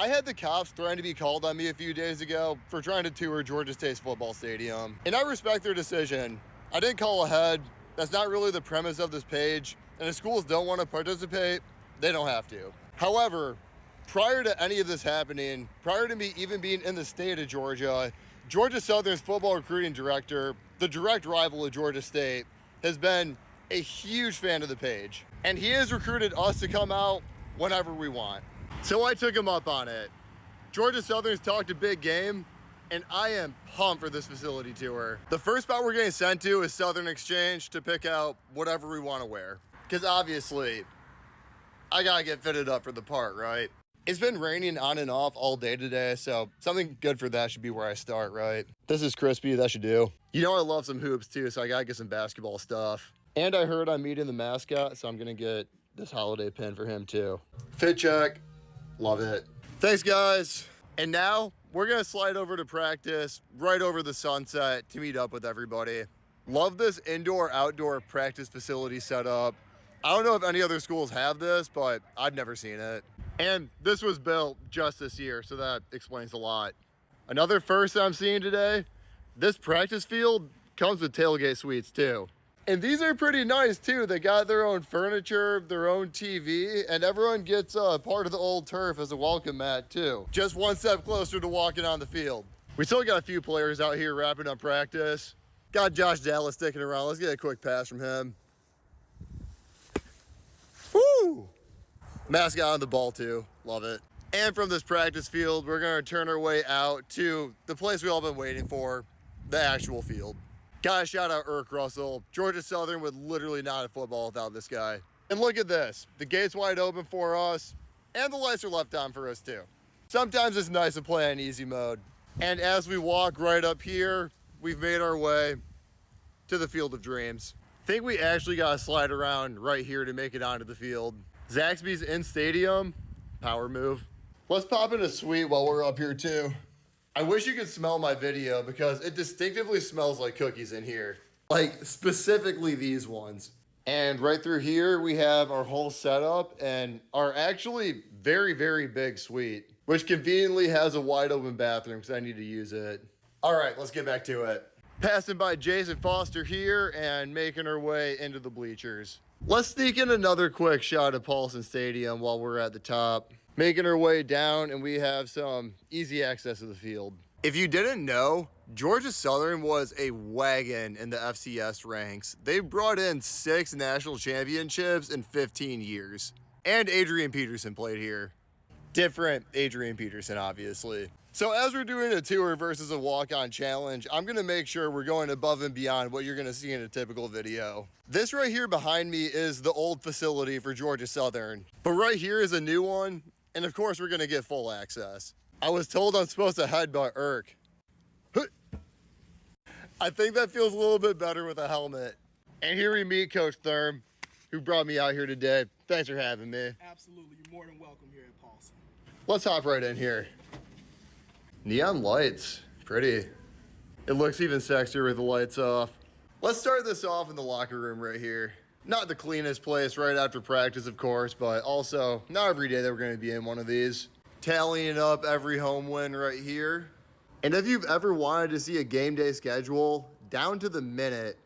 I had the cops threatening to be called on me a few days ago for trying to tour Georgia State's football stadium. And I respect their decision. I didn't call ahead. That's not really the premise of this page. And if schools don't want to participate, they don't have to. However, prior to any of this happening, prior to me even being in the state of Georgia, Georgia Southern's football recruiting director, the direct rival of Georgia State, has been a huge fan of the page. And he has recruited us to come out whenever we want. So I took him up on it. Georgia Southern's talked a big game, and I am pumped for this facility tour. The first spot we're getting sent to is Southern Exchange to pick out whatever we want to wear. Because obviously, I gotta get fitted up for the part, right? It's been raining on and off all day today, so something good for that should be where I start, right? This is crispy, that should do. You know I love some hoops too, so I gotta get some basketball stuff. And I heard I'm meeting the mascot, so I'm gonna get this holiday pin for him too. Fit check, love it. Thanks guys. And now we're gonna slide over to practice right over the sunset to meet up with everybody. Love this indoor-outdoor practice facility setup. I don't know if any other schools have this, but I've never seen it. And this was built just this year, so that explains a lot. Another first I'm seeing today, this practice field comes with tailgate suites too. And these are pretty nice too. They got their own furniture, their own TV, and everyone gets part of the old turf as a welcome mat too. Just one step closer to walking on the field. We still got a few players out here wrapping up practice. Got Josh Dallas sticking around. Let's get a quick pass from him. Woo! Mascot on the ball too, love it. And from this practice field, we're gonna turn our way out to the place we all been waiting for, the actual field. Gotta shout out Irk Russell. Georgia Southern would literally not have football without this guy. And look at this, the gate's wide open for us, and the lights are left on for us too. Sometimes it's nice to play on easy mode. And as we walk right up here, we've made our way to the Field of Dreams. Think we actually gotta slide around right here to make it onto the field. Zaxby's in stadium, power move. Let's pop in a suite while we're up here too. I wish you could smell my video because it distinctively smells like cookies in here. Like specifically these ones. And right through here, we have our whole setup and our actually very, very big suite, which conveniently has a wide open bathroom because I need to use it. All right, let's get back to it. Passing by Jason Foster here and making our way into the bleachers. Let's sneak in another quick shot of Paulson Stadium while we're at the top. Making our way down, and we have some easy access to the field. If you didn't know, Georgia Southern was a wagon in the FCS ranks. They brought in 6 national championships in 15 years. And Adrian Peterson played here. Different Adrian Peterson, obviously. So as we're doing a tour versus a walk-on challenge, I'm gonna make sure we're going above and beyond what you're gonna see in a typical video. This right here behind me is the old facility for Georgia Southern. But right here is a new one, and of course we're gonna get full access. I was told I'm supposed to headbutt Irk. I think that feels a little bit better with a helmet. And here we meet Coach Thurm, who brought me out here today. Thanks for having me. Absolutely, you're more than welcome here at Paulson. Let's hop right in here. Neon lights, pretty. It looks even sexier with the lights off. Let's start this off in the locker room right here. Not the cleanest place right after practice, of course, but also not every day that we're gonna be in one of these. Tallying up every home win right here. And if you've ever wanted to see a game day schedule down to the minute,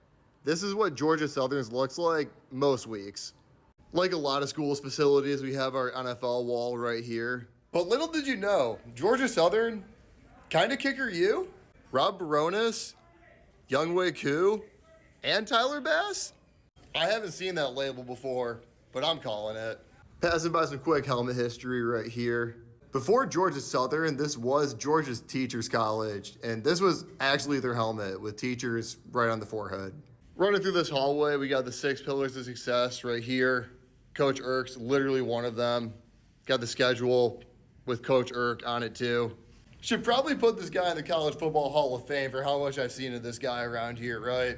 this is what Georgia Southern's looks like most weeks. Like a lot of schools' facilities, we have our NFL wall right here. But little did you know, Georgia Southern, kinda kicker you, Rob Baronis, Younghoe Koo, and Tyler Bass? I haven't seen that label before, but I'm calling it. Passing by some quick helmet history right here. Before Georgia Southern, this was Georgia's Teachers College, and this was actually their helmet with teachers right on the forehead. Running through this hallway, we got the 6 pillars of success right here. Coach Irk's literally one of them. Got the schedule with Coach Irk on it too. Should probably put this guy in the College Football Hall of Fame for how much I've seen of this guy around here, right?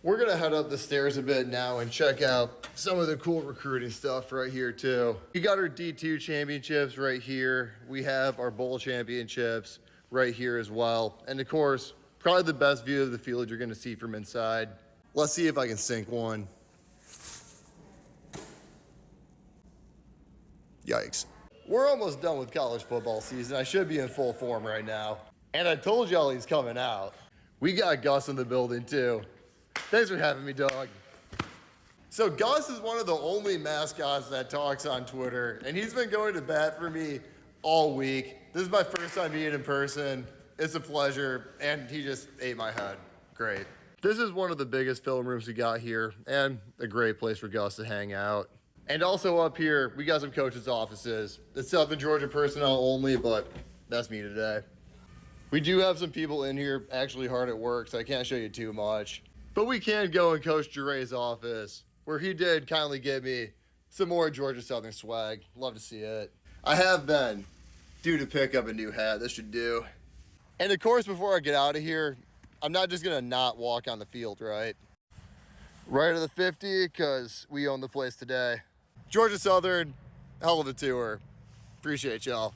We're gonna head up the stairs a bit now and check out some of the cool recruiting stuff right here too. We got our D2 championships right here. We have our bowl championships right here as well. And of course, probably the best view of the field you're gonna see from inside. Let's see if I can sink one. Yikes. We're almost done with college football season. I should be in full form right now. And I told y'all he's coming out. We got Gus in the building too. Thanks for having me, dog. So Gus is one of the only mascots that talks on Twitter, and he's been going to bat for me all week. This is my first time meeting in person. It's a pleasure, and he just ate my head. Great. This is one of the biggest film rooms we got here, and a great place for Gus to hang out. And also up here, we got some coaches' offices. It's Southern Georgia personnel only, but that's me today. We do have some people in here actually hard at work, so I can't show you too much. But we can go in Coach Jeray's office, where he did kindly give me some more Georgia Southern swag. Love to see it. I have been due to pick up a new hat. This should do. And of course, before I get out of here, I'm not just gonna not walk on the field, right? Right to the 50, because we own the place today. Georgia Southern, hell of a tour. Appreciate y'all.